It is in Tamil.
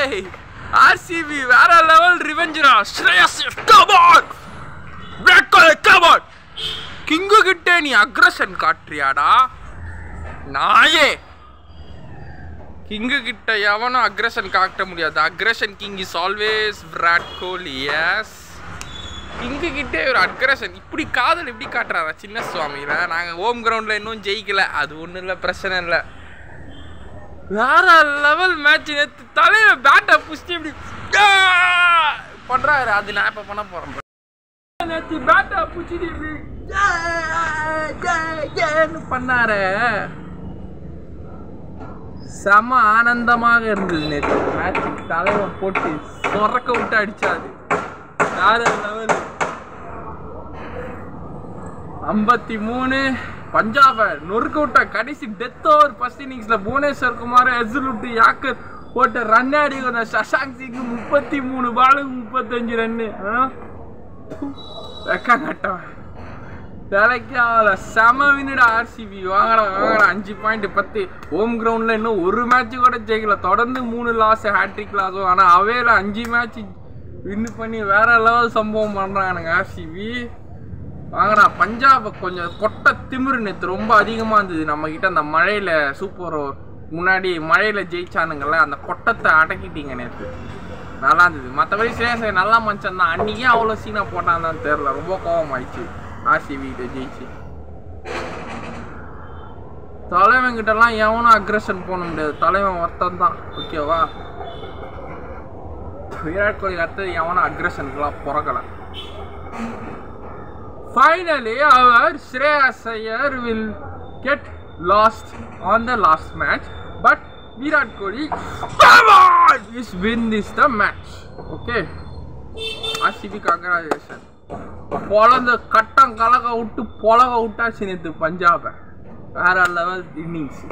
டேய் RCB வேற லெவல் ரிவெஞ்ச்ரா. Shreyas come on. Come on. King கிட்ட நீ அக்ரஷன் காட்றியாடா நாயே. கிங்கு கிட்ட எவனும் அக்ரஷன் காட்ட முடியாது. Aggression king is always Virat Kohli. Yes king கிட்டே ஒரு அக்ரஷன். இப்படி காதல் இப்படி காட்டுறாரா சின்ன சுவாமியில. நாங்கள் ஹோம் கிரவுண்டில் இன்னும் ஜெயிக்கல, அது ஒன்றும் இல்லை, பிரச்சனை இல்லை. வேற லெவல் மேட்ச். நேற்று தலையில பேட்டை புஷ்டி இப்படி பண்றாரு. அது நான் இப்போ பண்ண போறேன். நேற்று பேட்டை புஷ்டி பண்ணாரு. செம ஆனந்தமாக இருந்தது நேற்று மேட்சுக்கு. தலைவன் போட்டு சொரக்க விட்டு அடிச்சாது. வேற லெவல். 53 பஞ்சாபை நொறுக்க விட்டா. கடைசி டெத் ஓவர் ஃபர்ஸ்ட் இன்னிங்ஸ்ல புவனேஸ்வர் குமார் எஸ்லுட்டு யாக்கர் போட்ட ரன் ஆடி வந்த சஷாங்க் சிங் 33 பாலுக்கு 35 ரன்னு. வெக்கங்கட்டவன் வேலைக்கு ஆகல. செம வின்னுடா RCB. வாங்கடா 5 பாயிண்ட் 10. ஹோம் கிரவுண்ட்ல இன்னும் ஒரு மேட்ச் கூட ஜெயிக்கல. தொடர்ந்து 3 லாஸ், ஹேட்ரிக் லாஸும். ஆனால் அவையில 5 மேட்ச் வின்னு பண்ணி வேற லெவல் சம்பவம் பண்றானுங்க RCB. வாங்கடா. பஞ்சாப் கொஞ்சம் கொட்ட திமிரு நேற்று ரொம்ப அதிகமாக இருந்தது நம்ம கிட்ட. அந்த மழையில சூப்பர் முன்னாடி மழையில ஜெயிச்சானுங்கல்ல, அந்த கொட்டத்தை அடக்கிட்டீங்க நேற்று. நல்லா இருந்தது. மற்றபடி சேசை நல்லா மனுஷன் தான். அன்னைக்கே அவ்வளோ சீனா போட்டான்னு தெரியல. ரொம்ப கோபம் ஆயிடுச்சு RCB கிட்ட ஜெயிச்சு. தலைவன் கிட்டலாம் எவனும் அக்ரஷன் போன முடியாது. தலைவன் ஒருத்தன் தான். ஓகேவா? விராட் கோலி அடுத்தது எவனும் அக்ரஷனுக்குலாம் பிறக்கலை. Finally, our Shreyas Iyer will get lost on the last match, but Virat Kohli, come on, is win this the match. Okay, RCB congratulations. பொலந்த கட்டம் கலக விட்டு பொலக விட்டாச்சு நேற்று பஞ்சாபை. வேற லெவல் இன்னிங்ஸ்.